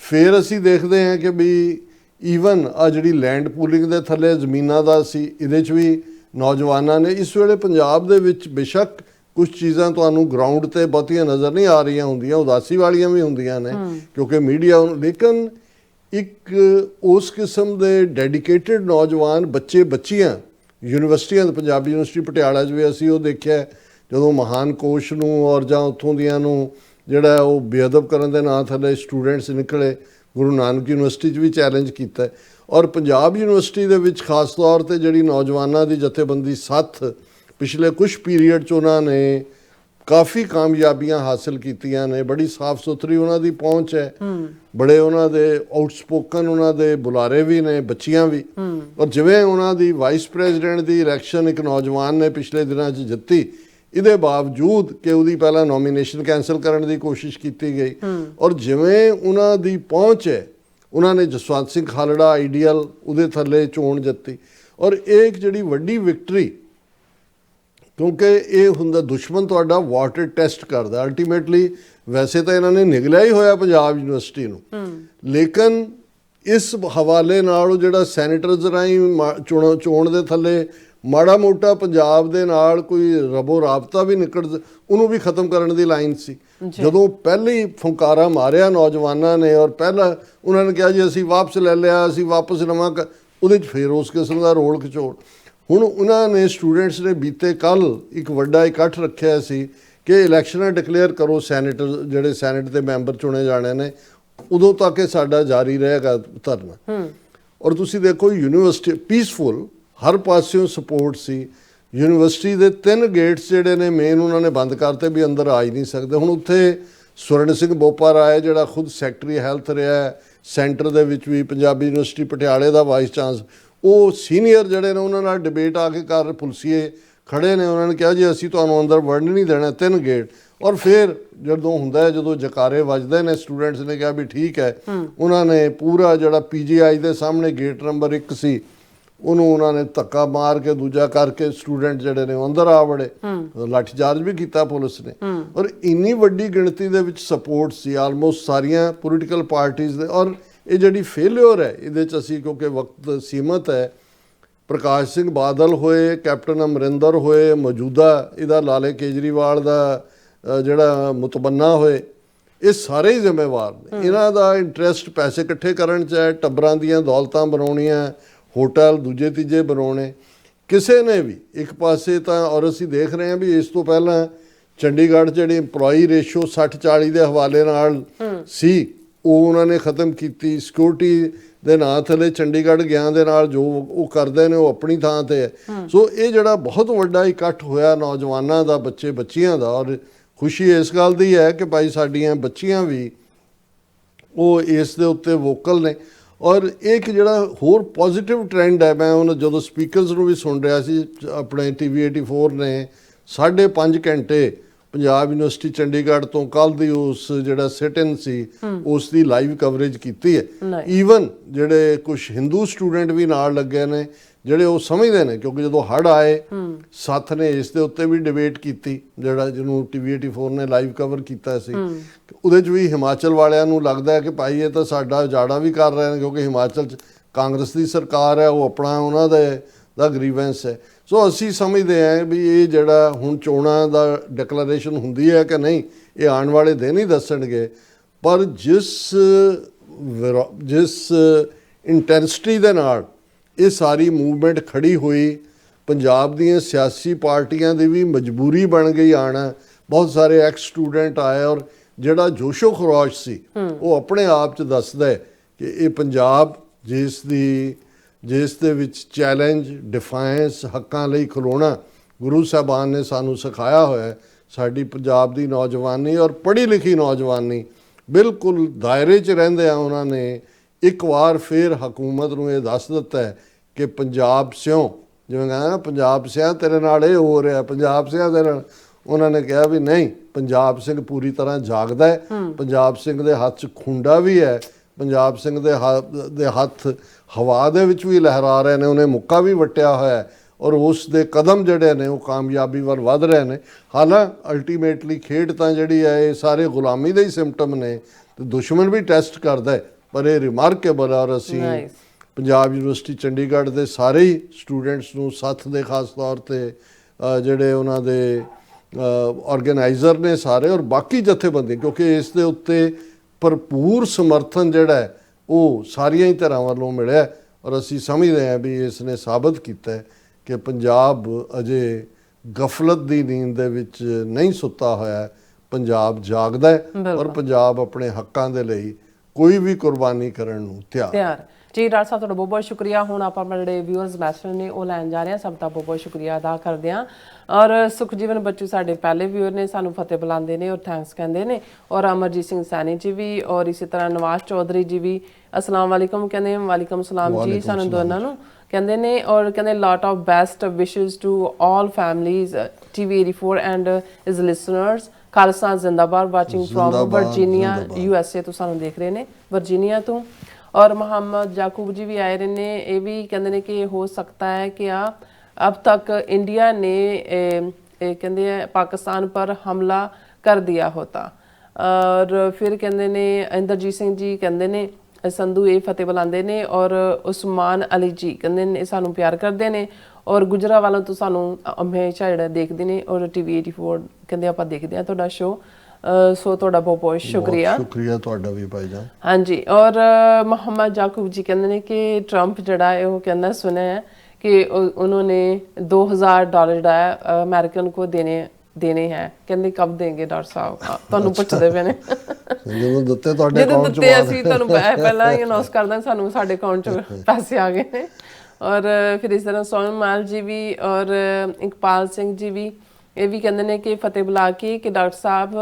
ਫਿਰ ਅਸੀਂ ਦੇਖਦੇ ਹਾਂ ਕਿ ਵੀ ਈਵਨ ਆ ਜਿਹੜੀ ਲੈਂਡ ਪੂਲਿੰਗ ਦੇ ਥੱਲੇ ਜ਼ਮੀਨਾਂ ਦਾ ਸੀ, ਇਹਦੇ 'ਚ ਵੀ ਨੌਜਵਾਨਾਂ ਨੇ ਇਸ ਵੇਲੇ ਪੰਜਾਬ ਦੇ ਵਿੱਚ ਬੇਸ਼ੱਕ ਕੁਝ ਚੀਜ਼ਾਂ ਤੁਹਾਨੂੰ ਗਰਾਊਂਡ ਤੇ ਬਹੁਤੀਆਂ ਨਜ਼ਰ ਨਹੀਂ ਆ ਰਹੀਆਂ ਹੁੰਦੀਆਂ, ਉਦਾਸੀ ਵਾਲੀਆਂ ਵੀ ਹੁੰਦੀਆਂ ਨੇ ਕਿਉਂਕਿ ਮੀਡੀਆ, ਲੇਕਿਨ ਇੱਕ ਉਸ ਕਿਸਮ ਦੇ ਡੈਡੀਕੇਟਿਡ ਨੌਜਵਾਨ ਬੱਚੇ ਬੱਚੀਆਂ ਯੂਨੀਵਰਸਿਟੀਆਂ ਦੇ, ਪੰਜਾਬੀ ਯੂਨੀਵਰਸਿਟੀ ਪਟਿਆਲਾ 'ਚ ਵੀ ਅਸੀਂ ਉਹ ਦੇਖਿਆ ਜਦੋਂ ਮਹਾਨ ਕੋਸ਼ ਨੂੰ ਔਰ ਜਾਂ ਉੱਥੋਂ ਦੀਆਂ ਨੂੰ ਜਿਹੜਾ ਉਹ ਬੇਅਦਬ ਕਰਨ ਦੇ ਨਾਂ ਥੱਲੇ ਸਟੂਡੈਂਟਸ ਨਿਕਲੇ, ਗੁਰੂ ਨਾਨਕ ਯੂਨੀਵਰਸਿਟੀ 'ਚ ਵੀ ਚੈਲੰਜ ਕੀਤਾ ਔਰ ਪੰਜਾਬ ਯੂਨੀਵਰਸਿਟੀ ਦੇ ਵਿੱਚ ਖਾਸ ਤੌਰ 'ਤੇ ਜਿਹੜੀ ਨੌਜਵਾਨਾਂ ਦੀ ਜਥੇਬੰਦੀ ਸੱਥ ਪਿਛਲੇ ਕੁਛ ਪੀਰੀਅਡ 'ਚ ਉਹਨਾਂ ਨੇ ਕਾਫੀ ਕਾਮਯਾਬੀਆਂ ਹਾਸਿਲ ਕੀਤੀਆਂ ਨੇ, ਬੜੀ ਸਾਫ਼ ਸੁਥਰੀ ਉਹਨਾਂ ਦੀ ਪਹੁੰਚ ਹੈ, ਬੜੇ ਉਹਨਾਂ ਦੇ ਆਊਟਸਪੋਕਨ ਉਹਨਾਂ ਦੇ ਬੁਲਾਰੇ ਵੀ ਨੇ, ਬੱਚੀਆਂ ਵੀ। ਔਰ ਜਿਵੇਂ ਉਹਨਾਂ ਦੀ ਵਾਈਸ ਪ੍ਰੈਜ਼ੀਡੈਂਟ ਦੀ ਇਲੈਕਸ਼ਨ ਇੱਕ ਨੌਜਵਾਨ ਨੇ ਪਿਛਲੇ ਦਿਨਾਂ 'ਚ ਜਿੱਤੀ, ਇਹਦੇ ਬਾਵਜੂਦ ਕਿ ਉਹਦੀ ਪਹਿਲਾਂ ਨੋਮੀਨੇਸ਼ਨ ਕੈਂਸਲ ਕਰਨ ਦੀ ਕੋਸ਼ਿਸ਼ ਕੀਤੀ ਗਈ ਔਰ ਜਿਵੇਂ ਉਹਨਾਂ ਦੀ ਪਹੁੰਚ ਹੈ, ਉਹਨਾਂ ਨੇ ਜਸਵੰਤ ਸਿੰਘ ਖਾਲੜਾ ਆਈਡੀਅਲ ਉਹਦੇ ਥੱਲੇ ਚੋਣ ਜਿੱਤੀ ਔਰ ਇਹ ਇੱਕ ਜਿਹੜੀ ਵੱਡੀ ਵਿਕਟਰੀ, ਕਿਉਂਕਿ ਇਹ ਹੁੰਦਾ ਦੁਸ਼ਮਣ ਤੁਹਾਡਾ ਵਾਟਰ ਟੈਸਟ ਕਰਦਾ ਅਲਟੀਮੇਟਲੀ। ਵੈਸੇ ਤਾਂ ਇਹਨਾਂ ਨੇ ਨਿਗਲਿਆ ਹੀ ਹੋਇਆ ਪੰਜਾਬ ਯੂਨੀਵਰਸਿਟੀ ਨੂੰ, ਲੇਕਿਨ ਇਸ ਹਵਾਲੇ ਨਾਲ ਉਹ ਜਿਹੜਾ ਸੈਨੇਟਰਸ ਰਾਹੀਂ ਚੋਣ ਦੇ ਥੱਲੇ ਮਾੜਾ ਮੋਟਾ ਪੰਜਾਬ ਦੇ ਨਾਲ ਕੋਈ ਰਬੋ ਰਾਬਤਾ ਵੀ ਨਿਕਲ, ਉਹਨੂੰ ਵੀ ਖਤਮ ਕਰਨ ਦੀ ਲਾਈਨ ਸੀ। ਜਦੋਂ ਪਹਿਲੀ ਫੁੰਕਾਰਾ ਮਾਰਿਆ ਨੌਜਵਾਨਾਂ ਨੇ ਔਰ ਪਹਿਲਾਂ ਉਹਨਾਂ ਨੇ ਕਿਹਾ ਜੀ ਅਸੀਂ ਵਾਪਸ ਲੈ ਲਿਆ, ਅਸੀਂ ਵਾਪਸ ਲਵਾਂ, ਉਹਦੇ 'ਚ ਫਿਰ ਉਸ ਕਿਸਮ ਦਾ ਰੋਲ ਖਿਚੋੜ। ਹੁਣ ਉਹਨਾਂ ਨੇ ਸਟੂਡੈਂਟਸ ਨੇ ਬੀਤੇ ਕੱਲ੍ਹ ਇੱਕ ਵੱਡਾ ਇਕੱਠ ਰੱਖਿਆ ਸੀ ਕਿ ਇਲੈਕਸ਼ਨਾਂ ਡਿਕਲੇਅਰ ਕਰੋ, ਸੈਨੇਟਰ ਜਿਹੜੇ ਸੈਨੇਟ ਦੇ ਮੈਂਬਰ ਚੁਣੇ ਜਾਣੇ ਨੇ, ਉਦੋਂ ਤੱਕ ਇਹ ਸਾਡਾ ਜਾਰੀ ਰਹੇਗਾ ਧਰਨਾ। ਔਰ ਤੁਸੀਂ ਦੇਖੋ ਯੂਨੀਵਰਸਿਟੀ ਪੀਸਫੁਲ, ਹਰ ਪਾਸਿਓਂ ਸਪੋਰਟ ਸੀ। ਯੂਨੀਵਰਸਿਟੀ ਦੇ 3 ਗੇਟਸ ਜਿਹੜੇ ਨੇ ਮੇਨ ਉਹਨਾਂ ਨੇ ਬੰਦ ਕਰਤੇ ਵੀ ਅੰਦਰ ਆ ਹੀ ਨਹੀਂ ਸਕਦੇ। ਹੁਣ ਉੱਥੇ ਸਵਰਨ ਸਿੰਘ ਬੋਪਾਰਾਏ ਜਿਹੜਾ ਖੁਦ ਸੈਕਟਰੀ ਹੈਲਥ ਰਿਹਾ ਸੈਂਟਰ ਦੇ ਵਿੱਚ ਵੀ, ਪੰਜਾਬੀ ਯੂਨੀਵਰਸਿਟੀ ਪਟਿਆਲੇ ਦਾ ਵਾਈਸ ਚਾਂਸਲਰ, ਉਹ ਸੀਨੀਅਰ ਜਿਹੜੇ ਨੇ ਉਹਨਾਂ ਨਾਲ ਡਿਬੇਟ ਆ ਕੇ ਕਰ ਪੁਲਸੀਏ ਖੜੇ ਨੇ, ਉਹਨਾਂ ਨੇ ਕਿਹਾ ਜੀ ਅਸੀਂ ਤੁਹਾਨੂੰ ਅੰਦਰ ਵੜਨ ਨਹੀਂ ਦੇਣਾ, 3 ਗੇਟ। ਔਰ ਫਿਰ ਜਦੋਂ ਹੁੰਦਾ ਹੈ, ਜਦੋਂ ਜਕਾਰੇ ਵੱਜਦੇ ਨੇ, ਸਟੂਡੈਂਟਸ ਨੇ ਕਿਹਾ ਵੀ ਠੀਕ ਹੈ, ਉਹਨਾਂ ਨੇ ਪੂਰਾ ਜਿਹੜਾ PGI ਦੇ ਸਾਹਮਣੇ ਗੇਟ ਨੰਬਰ 1 ਸੀ ਉਹਨੂੰ ਉਹਨਾਂ ਨੇ ਧੱਕਾ ਮਾਰ ਕੇ ਦੂਜਾ ਕਰਕੇ ਸਟੂਡੈਂਟ ਜਿਹੜੇ ਨੇ ਅੰਦਰ ਆ ਵੜੇ, ਲਾਠੀਚਾਰਜ ਵੀ ਕੀਤਾ ਪੁਲਿਸ ਨੇ। ਔਰ ਇੰਨੀ ਵੱਡੀ ਗਿਣਤੀ ਦੇ ਵਿੱਚ ਸਪੋਰਟ ਸੀ ਆਲਮੋਸਟ ਸਾਰੀਆਂ ਪੋਲੀਟੀਕਲ ਪਾਰਟੀਆਂ ਦੇ। ਔਰ ਇਹ ਜਿਹੜੀ ਫੇਲਿਅਰ ਹੈ ਇਹਦੇ 'ਚ ਅਸੀਂ, ਕਿਉਂਕਿ ਵਕਤ ਸੀਮਤ ਹੈ, ਪ੍ਰਕਾਸ਼ ਸਿੰਘ ਬਾਦਲ ਹੋਏ, ਕੈਪਟਨ ਅਮਰਿੰਦਰ ਹੋਏ, ਮੌਜੂਦਾ ਇਹਦਾ ਲਾਲੇ ਕੇਜਰੀਵਾਲ ਦਾ ਜਿਹੜਾ ਮੁਤਬੰਨਾ ਹੋਏ, ਇਹ ਸਾਰੇ ਹੀ ਜ਼ਿੰਮੇਵਾਰ ਨੇ। ਇਹਨਾਂ ਦਾ ਇੰਟਰਸਟ ਪੈਸੇ ਇਕੱਠੇ ਕਰਨ 'ਚ ਹੈ, ਟੱਬਰਾਂ ਦੀਆਂ ਦੌਲਤਾਂ ਬਣਾਉਣੀਆਂ, ਹੋਟਲ ਦੂਜੇ ਤੀਜੇ ਬਣਾਉਣੇ। ਕਿਸੇ ਨੇ ਵੀ ਇੱਕ ਪਾਸੇ ਤਾਂ, ਔਰ ਅਸੀਂ ਦੇਖ ਰਹੇ ਹਾਂ ਵੀ ਇਸ ਤੋਂ ਪਹਿਲਾਂ ਚੰਡੀਗੜ੍ਹ ਜਿਹੜੀ ਇੰਪਲੋਈ ਰੇਸ਼ੋ 60-40 ਦੇ ਹਵਾਲੇ ਨਾਲ ਸੀ, ਉਹ ਉਹਨਾਂ ਨੇ ਖਤਮ ਕੀਤੀ। ਸਿਕਿਉਰਿਟੀ ਦੇ ਨਾਂ ਥੱਲੇ ਚੰਡੀਗੜ੍ਹ ਗਿਆਂ ਦੇ ਨਾਲ ਜੋ ਉਹ ਕਰਦੇ ਨੇ ਉਹ ਆਪਣੀ ਥਾਂ ਤੇ ਹੈ। ਸੋ ਇਹ ਜਿਹੜਾ ਬਹੁਤ ਵੱਡਾ ਇਕੱਠ ਹੋਇਆ ਨੌਜਵਾਨਾਂ ਦਾ, ਬੱਚੇ ਬੱਚੀਆਂ ਦਾ, ਔਰ ਖੁਸ਼ੀ ਇਸ ਗੱਲ ਦੀ ਹੈ ਕਿ ਭਾਈ ਸਾਡੀਆਂ ਬੱਚੀਆਂ ਵੀ ਉਹ ਇਸ ਦੇ ਉੱਤੇ ਵੋਕਲ ਨੇ। ਔਰ ਇੱਕ ਜਿਹੜਾ ਹੋਰ ਪੋਜ਼ਿਟਿਵ ਟ੍ਰੈਂਡ ਹੈ, ਮੈਂ ਹੁਣ ਜਦੋਂ ਸਪੀਕਰਸ ਨੂੰ ਵੀ ਸੁਣ ਰਿਹਾ ਸੀ, ਆਪਣੇ TV 84 ਨੇ 5.5 ਘੰਟੇ ਪੰਜਾਬ ਯੂਨੀਵਰਸਿਟੀ ਚੰਡੀਗੜ੍ਹ ਤੋਂ ਕੱਲ੍ਹ ਦੀ ਉਸ ਜਿਹੜਾ ਸਿਟ-ਇਨ ਸੀ ਉਸ ਦੀ ਲਾਈਵ ਕਵਰੇਜ ਕੀਤੀ ਹੈ। ਈਵਨ ਜਿਹੜੇ ਕੁਝ ਹਿੰਦੂ ਸਟੂਡੈਂਟ ਵੀ ਨਾਲ ਲੱਗੇ ਨੇ, ਜਿਹੜੇ ਉਹ ਸਮਝਦੇ ਨੇ, ਕਿਉਂਕਿ ਜਦੋਂ ਹੜ੍ਹ ਆਏ ਸੱਥ ਨੇ ਇਸ ਦੇ ਉੱਤੇ ਵੀ ਡਿਬੇਟ ਕੀਤੀ, ਜਿਹੜਾ ਜਿਹਨੂੰ TV 84 ਨੇ ਲਾਈਵ ਕਵਰ ਕੀਤਾ ਸੀ। ਉਹਦੇ 'ਚ ਵੀ ਹਿਮਾਚਲ ਵਾਲਿਆਂ ਨੂੰ ਲੱਗਦਾ ਹੈ ਕਿ ਭਾਈ ਇਹ ਤਾਂ ਸਾਡਾ ਉਜਾੜਾ ਵੀ ਕਰ ਰਹੇ ਨੇ, ਕਿਉਂਕਿ ਹਿਮਾਚਲ 'ਚ ਕਾਂਗਰਸ ਦੀ ਸਰਕਾਰ ਹੈ, ਉਹ ਆਪਣਾ ਉਹਨਾਂ ਦਾ ਗਰੀਵੈਂਸ ਹੈ। ਸੋ ਅਸੀਂ ਸਮਝਦੇ ਹਾਂ ਵੀ ਇਹ ਜਿਹੜਾ ਹੁਣ ਚੋਣਾਂ ਦਾ ਡਿਕਲੇਰੇਸ਼ਨ ਹੁੰਦੀ ਹੈ ਕਿ ਨਹੀਂ, ਇਹ ਆਉਣ ਵਾਲੇ ਦਿਨ ਹੀ ਦੱਸਣਗੇ। ਪਰ ਜਿਸ ਇੰਟੈਂਸਿਟੀ ਦੇ ਨਾਲ ਇਹ ਸਾਰੀ ਮੂਵਮੈਂਟ ਖੜੀ ਹੋਈ, ਪੰਜਾਬ ਦੀਆਂ ਸਿਆਸੀ ਪਾਰਟੀਆਂ ਦੀ ਵੀ ਮਜਬੂਰੀ ਬਣ ਗਈ ਆਉਣਾ। ਬਹੁਤ ਸਾਰੇ ਐਕਸ ਸਟੂਡੈਂਟ ਆਏ ਔਰ ਜਿਹੜਾ ਜੋਸ਼ੋ ਖਰੋਸ਼ ਸੀ ਉਹ ਆਪਣੇ ਆਪ 'ਚ ਦੱਸਦਾ ਹੈ ਕਿ ਇਹ ਪੰਜਾਬ ਜਿਸ ਦੇ ਵਿੱਚ ਚੈਲੰਜ, ਡਿਫਾਇੰਸ, ਹੱਕਾਂ ਲਈ ਖਲੋਣਾ ਗੁਰੂ ਸਾਹਿਬਾਨ ਨੇ ਸਾਨੂੰ ਸਿਖਾਇਆ ਹੋਇਆ। ਸਾਡੀ ਪੰਜਾਬ ਦੀ ਨੌਜਵਾਨੀ ਔਰ ਪੜ੍ਹੀ ਲਿਖੀ ਨੌਜਵਾਨੀ ਬਿਲਕੁਲ ਦਾਇਰੇ 'ਚ ਰਹਿੰਦੇ ਆ, ਉਹਨਾਂ ਨੇ ਇੱਕ ਵਾਰ ਫਿਰ ਹਕੂਮਤ ਨੂੰ ਇਹ ਦੱਸ ਦਿੱਤਾ ਹੈ ਕਿ ਪੰਜਾਬ ਸਿਓ, ਜਿਵੇਂ ਕਹਿੰਦਾ ਨਾ ਪੰਜਾਬ ਸਿਆ ਤੇਰੇ ਨਾਲ ਇਹ ਹੋ ਰਿਹਾ, ਪੰਜਾਬ ਸਿਆ ਤੇਰੇ ਨਾਲ, ਉਹਨਾਂ ਨੇ ਕਿਹਾ ਵੀ ਨਹੀਂ, ਪੰਜਾਬ ਸਿੰਘ ਪੂਰੀ ਤਰ੍ਹਾਂ ਜਾਗਦਾ ਹੈ। ਪੰਜਾਬ ਸਿੰਘ ਦੇ ਹੱਥ 'ਚ ਖੁੰਡਾ ਵੀ ਹੈ, ਪੰਜਾਬ ਸਿੰਘ ਦੇ ਹੱਥ ਹਵਾ ਦੇ ਵਿੱਚ ਵੀ ਲਹਿਰਾ ਰਹੇ ਨੇ, ਉਹਨੇ ਮੁੱਕਾ ਵੀ ਵੱਟਿਆ ਹੋਇਆ ਔਰ ਉਸ ਦੇ ਕਦਮ ਜਿਹੜੇ ਨੇ ਉਹ ਕਾਮਯਾਬੀ ਵੱਲ ਵੱਧ ਰਹੇ ਨੇ। ਹਾਲਾਂ ਅਲਟੀਮੇਟਲੀ ਖੇਡ ਤਾਂ ਜਿਹੜੀ ਹੈ ਇਹ ਸਾਰੇ ਗੁਲਾਮੀ ਦੇ ਹੀ ਸਿੰਪਟਮ ਨੇ, ਤੇ ਦੁਸ਼ਮਣ ਵੀ ਟੈਸਟ ਕਰਦਾ ਹੈ, ਪਰ ਇਹ ਰਿਮਾਰਕੇਬਲ ਹੈ। ਔਰ ਅਸੀਂ ਨਾਈਸ। ਪੰਜਾਬ ਯੂਨੀਵਰਸਿਟੀ ਚੰਡੀਗੜ੍ਹ ਦੇ ਸਾਰੇ ਹੀ ਸਟੂਡੈਂਟਸ ਨੂੰ, ਸੱਥ ਦੇ ਖਾਸ ਤੌਰ ਤੇ ਜਿਹੜੇ ਉਹਨਾਂ ਦੇ ਆਰਗੇਨਾਈਜ਼ਰ ਨੇ ਸਾਰੇ, ਔਰ ਬਾਕੀ ਜਥੇਬੰਦੀ, ਕਿਉਂਕਿ ਇਸ ਦੇ ਉੱਤੇ ਭਰਪੂਰ ਸਮਰਥਨ ਜਿਹੜਾ ਹੈ ਉਹ ਸਾਰੀਆਂ ਹੀ ਧਿਰਾਂ ਵੱਲੋਂ ਮਿਲਿਆ ਹੈ। ਔਰ ਅਸੀਂ ਸਮਝਦੇ ਹਾਂ ਵੀ ਇਸ ਨੇ ਸਾਬਤ ਕੀਤਾ ਹੈ ਕਿ ਪੰਜਾਬ ਅਜੇ ਗਫਲਤ ਦੀ ਨੀਂਦ ਦੇ ਵਿੱਚ ਨਹੀਂ ਸੁੱਤਾ ਹੋਇਆ ਹੈ। ਪੰਜਾਬ ਜਾਗਦਾ ਹੈ ਔਰ ਪੰਜਾਬ ਆਪਣੇ ਹੱਕਾਂ ਦੇ ਲਈ ਕੋਈ ਵੀ ਕੁਰਬਾਨੀ ਕਰਨ ਨੂੰ ਤਿਆਰ। ਜੀ ਡਾਕਟਰ ਸਾਹਿਬ, ਤੁਹਾਡਾ ਬਹੁਤ ਬਹੁਤ ਸ਼ੁਕਰੀਆ। ਹੁਣ ਆਪਾਂ ਆਪਣੇ ਜਿਹੜੇ ਵਿਊਅਰਸ ਮੈਸੇਜ ਨੇ ਉਹ ਲੈਣ ਜਾ ਰਹੇ ਹਾਂ। ਸਭ ਦਾ ਬਹੁਤ ਬਹੁਤ ਸ਼ੁਕਰੀਆ ਅਦਾ ਕਰਦੇ ਹਾਂ। ਔਰ ਸੁਖਜੀਵਨ ਬੱਚੂ ਸਾਡੇ ਪਹਿਲੇ ਵਿਊਅਰ ਨੇ, ਸਾਨੂੰ ਫਤਿਹ ਬੁਲਾਉਂਦੇ ਨੇ ਔਰ ਥੈਂਕਸ ਕਹਿੰਦੇ ਨੇ। ਔਰ ਅਮਰਜੀਤ ਸਿੰਘ ਸੈਣੀ ਜੀ ਵੀ, ਔਰ ਇਸੇ ਤਰ੍ਹਾਂ ਨਵਾਜ਼ ਚੌਧਰੀ ਜੀ ਵੀ ਅਸਲਾਮ ਵਾਲੇਕਮ ਕਹਿੰਦੇ। ਵਾਲੇਕਮ ਸਲਾਮ ਜੀ, ਸਾਨੂੰ ਦੋਨਾਂ ਨੂੰ ਕਹਿੰਦੇ ਨੇ। ਔਰ ਕਹਿੰਦੇ lot of best wishes to all families TV 84 and his listeners. Khalsa ਜ਼ਿੰਦਾਬਾਦ, ਵਾਚਿੰਗ ਫਰੋਮ ਵਰਜੀਨੀਆ USA ਤੋਂ ਸਾਨੂੰ ਦੇਖ ਰਹੇ ਨੇ, ਵਰਜੀਨੀਆ ਤੋਂ। और मोहम्मद याकूब जी भी आए रहे ने, ये भी कहते हैं कि हो सकता है कि अब तक इंडिया ने कहते हैं पाकिस्तान पर हमला कर दिया होता। और फिर कहते ने इंद्रजीत सिंह जी कहते ने, संधू ये फतेह बुलाते ने। और उस्मान अली जी कहते ने सानू प्यार करते हैं। और गुजरा वालों तो सानू हमेशा जो देखते हैं। और TV 84 कहते आप देखते हैं तुहाडा शो। सो ਤੁਹਾਡਾ ਬਹੁਤ ਬਹੁਤ ਸ਼ੁਕਰੀਆ। ਸ਼ੁਕਰੀਆ ਤੁਹਾਡਾ ਵੀ ਭਾਈ ਜਾਨ। ਹਾਂਜੀ। ਔਰ ਮੁਹੰਮਦ ਯਾਕੂਬ ਜੀ ਕਹਿੰਦੇ ਨੇ ਕਿ ਟਰੰਪ ਜਿਹੜਾ ਹੈ ਉਹ ਕਹਿੰਦਾ ਸੁਣਿਆ ਹੈ ਕਿ उन्होंने $2000 ਜਿਹੜਾ ਹੈ ਅਮਰੀਕਨ ਕੋ ਦੇਣੇ ਹੈ। ਕਹਿੰਦੇ ਕਬ ਦੇਂਗੇ ਡਾਕਟਰ ਸਾਹਿਬ? ਤੁਹਾਨੂੰ ਪੁੱਛਦੇ ਪਏ ਨੇ। ਜਦੋਂ ਦਿੱਤੇ ਤੁਹਾਡੇ ਅਕਾਊਂਟ 'ਚ ਦਿੱਤੇ ਅਸੀਂ ਤੁਹਾਨੂੰ ਪਹਿਲਾਂ ਹੀ ਅਨਾਉਂਸ ਕਰ ਦਾਂ, ਸਾਨੂੰ ਸਾਡੇ ਅਕਾਊਂਟ 'ਚ ਪੈਸੇ ਆ ਗਏ ਨੇ। ਔਰ ਫਿਰ ਇਸ ਤਰ੍ਹਾਂ ਸੋਨਮ ਮਾਲ ਜੀ ਵੀ ਔਰ ਇਕਬਾਲ ਸਿੰਘ ਜੀ ਵੀ ਇਹ ਵੀ ਕਹਿੰਦੇ ਨੇ ਕਿ ਫਤਿਹ ਬੁਲਾ ਕੇ ਕਿ ਡਾਕਟਰ ਸਾਹਿਬ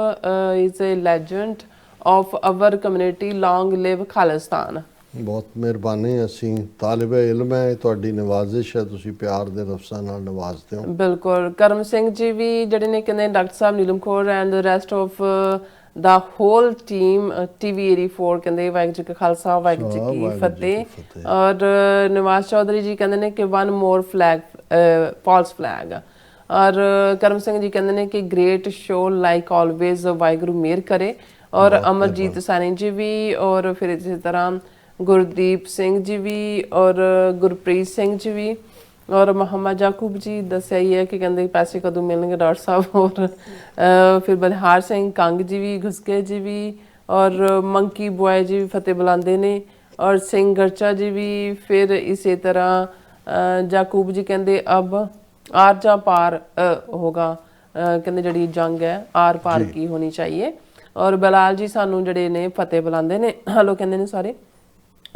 is a legend of our community, long live Khalistan. ਬਹੁਤ ਮਿਹਰਬਾਨੀ। ਅਸੀਂ ਤਾਲਿਬ ਇਲਮ ਹੈ, ਤੁਹਾਡੀ ਨਵਾਜ਼ਿਸ਼ ਹੈ, ਤੁਸੀਂ ਪਿਆਰ ਦੇ ਲਫ਼ਜ਼ਾਂ ਨਾਲ ਨਵਾਜ਼ਦੇ ਹੋ। ਬਿਲਕੁਲ। ਕਰਮ ਸਿੰਘ ਜੀ ਵੀ ਜਿਹੜੇ ਨੇ ਕਹਿੰਦੇ ਡਾਕਟਰ ਸਾਹਿਬ Neelam Kaur and the rest of the whole team TV 84 ਕਹਿੰਦੇ ਵਾਹਿਗੁਰੂ ਜੀ ਕਾ ਖਾਲਸਾ ਵਾਹਿਗੁਰੂ ਜੀ ਕੀ ਫਤਿਹ। ਔਰ ਨਵਾਜ਼ ਚੌਧਰੀ ਜੀ ਕਹਿੰਦੇ ਨੇ ਕਿ one more flag, false flag. ਔਰ ਕਰਮ ਸਿੰਘ ਜੀ ਕਹਿੰਦੇ ਨੇ ਕਿ great show like always, Waheguru ਮਿਹਰ ਕਰੇ। ਔਰ ਅਮਰਜੀਤ ਸੈਣੀ ਜੀ ਵੀ, ਔਰ ਫਿਰ ਇਸੇ ਤਰ੍ਹਾਂ ਗੁਰਦੀਪ ਸਿੰਘ ਜੀ ਵੀ, ਔਰ ਗੁਰਪ੍ਰੀਤ ਸਿੰਘ ਜੀ ਵੀ, ਔਰ ਮੁਹੰਮਦ ਯਾਕੂਬ ਜੀ ਦੱਸਿਆ ਹੀ ਹੈ ਕਿ ਕਹਿੰਦੇ ਪੈਸੇ ਕਦੋਂ ਮਿਲਣਗੇ ਡਾਕਟਰ ਸਾਹਿਬ। ਔਰ ਫਿਰ ਬਲਿਹਾਰ ਸਿੰਘ ਕੰਗ ਜੀ ਵੀ, ਘੁਸਕੇ ਜੀ ਵੀ, ਔਰ ਮੰਕੀ ਬੁਆਏ ਜੀ ਵੀ ਫਤਿਹ ਬੁਲਾਉਂਦੇ ਨੇ। ਔਰ ਸਿੰਘ ਗਰਚਾ ਜੀ ਵੀ। ਫਿਰ ਇਸੇ ਤਰ੍ਹਾਂ ਯਾਕੂਬ ਜੀ ਕਹਿੰਦੇ ਅਬ ਆਰ ਜਾਂ ਪਾਰ ਹੋਗਾ, ਕਹਿੰਦੇ ਜਿਹੜੀ ਜੰਗ ਹੈ ਆਰ ਪਾਰ ਕੀ ਹੋਣੀ ਚਾਹੀਏ। ਔਰ ਬਲਾਲ ਜੀ ਸਾਨੂੰ ਜਿਹੜੇ ਨੇ ਫਤਿਹ ਬੁਲਾਉਂਦੇ ਨੇ, ਹਲੋ ਕਹਿੰਦੇ ਨੇ ਸਾਰੇ।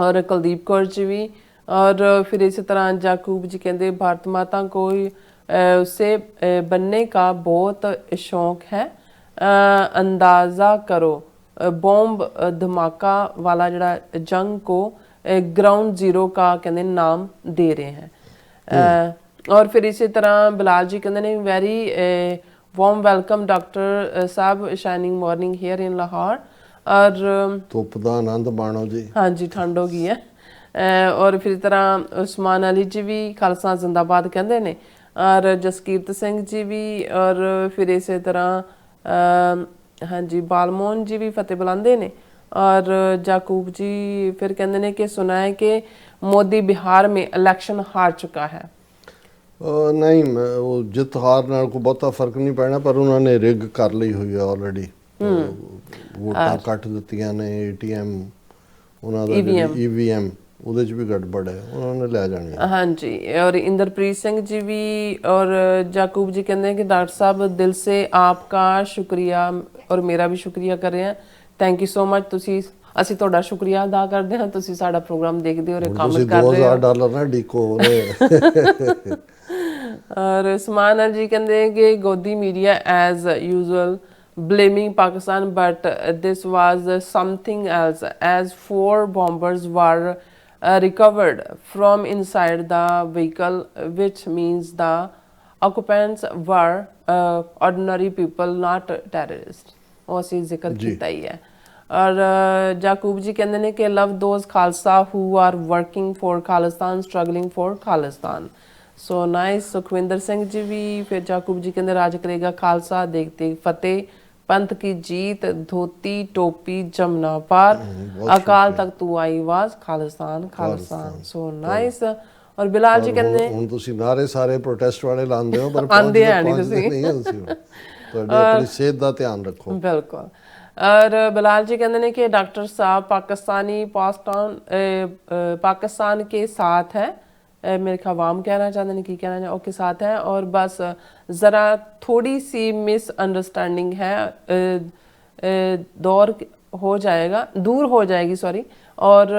ਔਰ ਕੁਲਦੀਪ ਕੌਰ ਜੀ ਵੀ। और फिर इसी तरह याकूब जी कहते भारत माता को उससे बनने का बहुत शौक है, अंदाज़ा करो बॉम्ब धमाका वाला जड़ा जंग को ग्राउंड ज़ीरो का कहते नाम दे रहे हैं। और फिर इसी तरह बिलाल जी कहते हैं वेरी वार्म वेलकम डॉक्टर साहब, shining morning here in Lahore. और धुप दा आनंद माणो जी। हाँ जी, ठंड हो गई है। और फिर इस तरह उस्मान अली जी भी खालसा जिंदाबाद कहते हैं। और जसकीरत सिंह जी भी। और फिर इस तरह हाँ जी बालमोहन जी भी फतेह बुलाते हैं। और याकूब जी फिर कहते हैं कि सुना है कि मोदी बिहार में इलेक्शन हार चुका है। नहीं, वो जित हार नाल कोई बहुता फर्क नहीं पैना, पर उन्होंने रिग कर ली हुई है ऑलरेडी। वोटां कट दित्तियां ने, ATM उन्होंने EVM ਉਹਦੇ 'ਚ ਵੀ ਗੜਬੜ ਹੈ, ਉਹਨਾਂ ਨੇ ਲੈ ਜਾਣੀ ਹੈ। ਹਾਂਜੀ। और इंद्रप्रीत सिंह जी भी। और याकूब जी कहते हैं कि डॉक्टर साहब दिल से आपका शुक्रिया और मेरा भी शुक्रिया कर रहे हैं, थैंक यू सो मच। ਤੁਸੀਂ ਅਸੀਂ ਤੁਹਾਡਾ ਸ਼ੁਕਰੀਆ ਅਦਾ ਕਰਦੇ ਹਾਂ, ਤੁਸੀਂ ਸਾਡਾ ਪ੍ਰੋਗਰਾਮ ਦੇਖਦੇ ਹੋ, ਕਮੈਂਟ ਕਰ ਰਹੇ ਹੋ। $2000 ਨਾ ਡੀਕੋ। और उस्मान जी कहते हैं कि गोदी media as usual blaming Pakistan, but this was something else, as 4 bombers were recovered from inside the vehicle, which means the occupants were ordinary people, not terrorists। वो ਅਸੀਂ ਜ਼ਿਕਰ ਕੀਤਾ ਹੀ ਹੈ। और याकूब जी कहते हैं कि love those Khalsa who are working for Khalistan, struggling for Khalistan। so nice। Sukhwinder Singh ji ਵੀ। ਫਿਰ याकूब जी कहते राज करेगा खालसा, देखते फतेह, पंथ की जीत, धोती टोपी जमुना पार, अकाल तक तू आई आवाज, खालिस्तान खालिस्तान। So nice. और बिलाल जी कहते ਹੁਣ ਤੁਸੀਂ ਨਾਰੇ ਸਾਰੇ ਪ੍ਰੋਟੈਸਟ ਵਾਲੇ ਲਾਉਂਦੇ ਹੋ ਪਰ ਆਉਂਦੇ ਹੈ ਨਹੀਂ ਪਹੁੰਚਦੇ ਤੁਸੀਂ। ਨਹੀਂ ਹੋ ਤੁਸੀਂ ਤੁਹਾਡੀ ਆਪਣੀ ਸਿਹਤ ਦਾ ਧਿਆਨ ਰੱਖੋ। बिल्कुल। और बिलाल जी कहते हैं कि डॉक्टर साहब पाकिस्तानी पाकिस्तान के साथ है, मेरे ख्याल वाम कहना चाहते हैं, की कहना चाहते ओके साथ है, और बस ज़रा थोड़ी सी मिसअंडरस्टैंडिंग है, दूर हो जाएगी सॉरी। और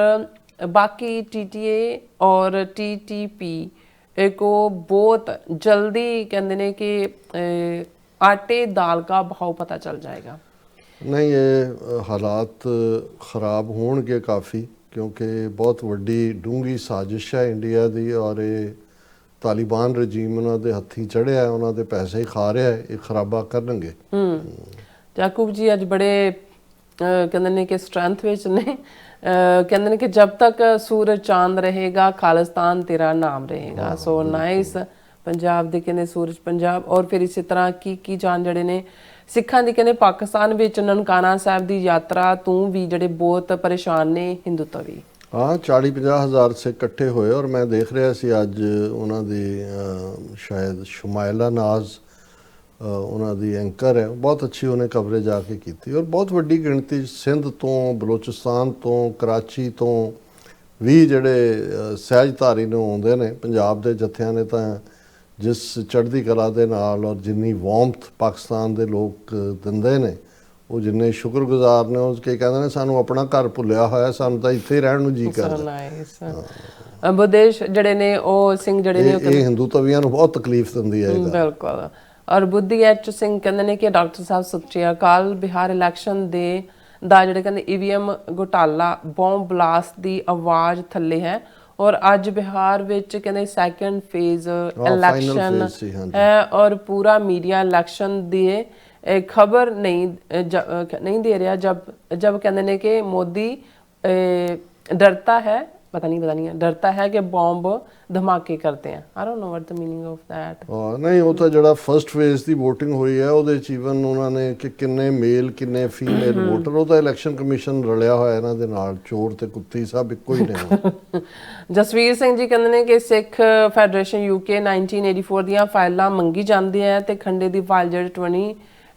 बाकी टीटीए और टीटीपी को बहुत जल्दी कहते हैं कि आटे दाल का भाव पता चल जाएगा। नहीं, ये हालात ख़राब होणगे काफ़ी, क्योंकि बहुत वड्डी डूंगी साजिश है इंडिया दी, और ये तालिबान रजीम उन्हां दे हत्थी चढ़िया है, उन्हां दे पैसे ही खा रहा है, ये खराबा करनगे। याकूब जी अज बड़े कहते ने कि स्ट्रेंथ विच ने, कहते ने कि जब तक सूरज चांद रहेगा खालिस्तान तेरा नाम रहेगा। So nice. पंजाब दे कहने सूरज पंजाब। और फिर इसी तरह की जान जड़े ने सिखां दी कहने पाकिस्तान विच ननकाना साहब दी यात्रा तू भी जड़े बहुत परेशान ने हिंदुत्व भी। हाँ, 40-50 हज़ार से इकट्ठे होए, और मैं देख रहा सी अज उन्हां दी शायद शुमाइला नाज उन्हां दी एंकर है, बहुत अच्छी उन्हें कवरेज आके की, और बहुत वड्डी गिणती सिंध तो बलोचिस्तान तो कराची तो भी जड़े सहजधारी ने आउंदे ने। पंजाब दे जत्थियां ने तां जिस चढ़दी कला दे नाल और जिन्नी वार्मथ पाकिस्तान दे लोग दिंदे ने, वो जिन्ने शुक्रगुजार ने, उसके कहते हैं सानू अपना घर भुलिया होया, सानू तां इत्थे ही रहण नूं जी करदा। बुदेश जड़े ने ओ सिंह जड़े ने ये हिंदू तवियां नूं बहुत तकलीफ दिंदी है। बिल्कुल। और बुद्धि एच सिंह कहंदे ने कि डॉक्टर साहब सत श्री अकाल, बिहार इलैक्शन दे दा जड़े कहंदे ईवीएम घोटाला बॉम्ब ब्लास्ट दी आवाज़ थल्ले है, और अज बिहार विच कहंदे सैकेंड फेज इलैक्शन है, और पूरा मीडिया इलैक्शन दी खबर नहीं दे रहा, जब कहंदे ने कि मोदी डरता है, पता नहीं डरता है कि बॉम्ब धमाके करते हैं। I don't know what the meaning of that. नहीं, वो तो जड़ा फर्स्ट फेज की वोटिंग हुई है ਉਹਦੇ ਚ ਈਵਨ ਉਹਨਾਂ ਨੇ ਕਿ ਕਿੰਨੇ ਮੇਲ ਕਿੰਨੇ ਫੀਮੇਲ ਵੋਟਰ, ਉਹ ਤਾਂ ਇਲੈਕਸ਼ਨ ਕਮਿਸ਼ਨ ਰਲਿਆ ਹੋਇਆ ਇਹਨਾਂ ਦੇ ਨਾਲ, ਚੋਰ ਤੇ ਕੁੱਤੀ ਸਭ ਇੱਕੋ ਹੀ ਨੇ। ਜਸਵੀਰ ਸਿੰਘ ਜੀ ਕਹਿੰਦੇ ਨੇ ਕਿ ਸਿੱਖ ਫੈਡਰੇਸ਼ਨ ਯੂਕੇ 1984 ਦੀਆਂ ਫਾਈਲਾਂ ਮੰਗੀ ਜਾਂਦੀਆਂ ਤੇ ਖੰਡੇ ਦੀ ਫਾਈਲ ਜਿਹੜੀ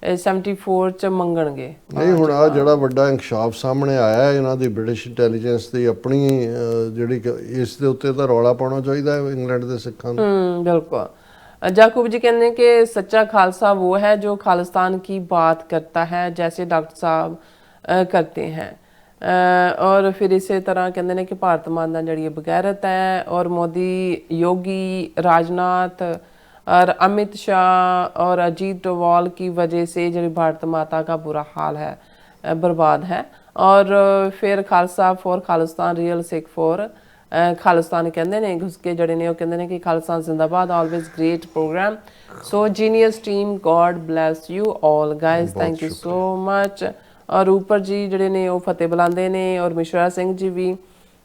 2074 ਚ ਮੰਗਣਗੇ। ਨਹੀਂ, ਹੁਣ ਆ ਜਿਹੜਾ ਵੱਡਾ ਇੰਕਸ਼ਾਫ ਸਾਹਮਣੇ ਆਇਆ ਹੈ ਇਹਨਾਂ ਦੀ ਬ੍ਰਿਟਿਸ਼ ਇੰਟੈਲੀਜੈਂਸ ਦੀ ਆਪਣੀ ਜਿਹੜੀ ਇਸ ਦੇ ਉੱਤੇ ਤਾਂ ਰੌਲਾ ਪਾਉਣਾ ਚਾਹੀਦਾ ਹੈ ਇੰਗਲੈਂਡ ਦੇ ਸਿੱਖਾਂ ਨੂੰ। बिल्कुल। जाकूब जी कहते हैं कि सच्चा खालसा वो है जो खालिस्तान की बात करता है, जैसे डॉक्टर साहब करते हैं। और फिर इसी तरह कहते हैं कि भारत माता जी बगैरत है, और मोदी, योगी, राजनाथ और अमित शाह और अजीत डोवाल की वजह से जो भारत माता का बुरा हाल है, बर्बाद है। और फिर Khalsa for Khalistan, real Sikh for Khalistan कहते हैं घुसके जड़े ने, कहते हैं कि खालिस्तान जिंदाबाद, always great program. So genius team, God bless you all guys, thank you so much. और ऊपर जी जड़े ने वो फतेह बुलाते ने, और मिश्रा सिंह जी भी,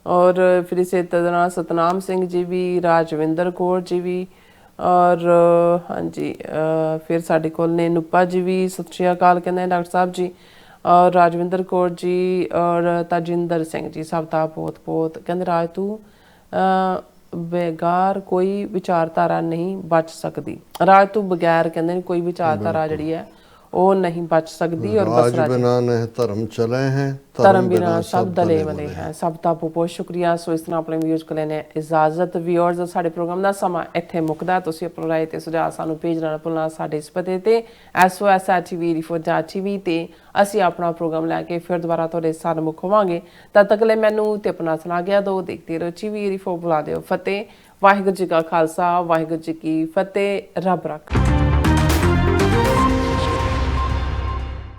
और फिर इसे तरह सतनाम सिंह जी भी, राजविंदर कौर जी भी, और हाँ जी फिर साढ़े कोल ने नुप्पा जी भी, सत श्री अकाल कहते हैं डॉक्टर साहब जी, और राजविंदर कौर जी, और ताजिंदर सिंह जी, सब का बहुत बहुत कहते राज तू बेगार कोई विचारधारा नहीं बच सकती। राज तू बगैर कहते कोई विचारधारा जी है वो नहीं बच सकती। और राज बिना ने धर्म चले हैं, धर्म बिना सब दले वले हैं। सब का बहुत बहुत शुक्रिया। सो इस तरह अपने व्यूअर्स को लेने इजाजत। व्यूअर्स साडे प्रोग्राम का समा इत्थे मुकदा। तुसीं अपनी राय ते सुझाव सानू भेजना ना भुलना साडे इस पते ते SOS@TV ते असीं अपना प्रोग्राम लैके फिर दोबारा तुहाडे साथ मुख होवांगे। तद तक ले मैनू ते अपना सुना गया दो। देखते रहो TV 84 बुला दिओ फतेह। वाहिगुरू जी का खालसा, वाहिगुरू जी की फतेह। रब रख।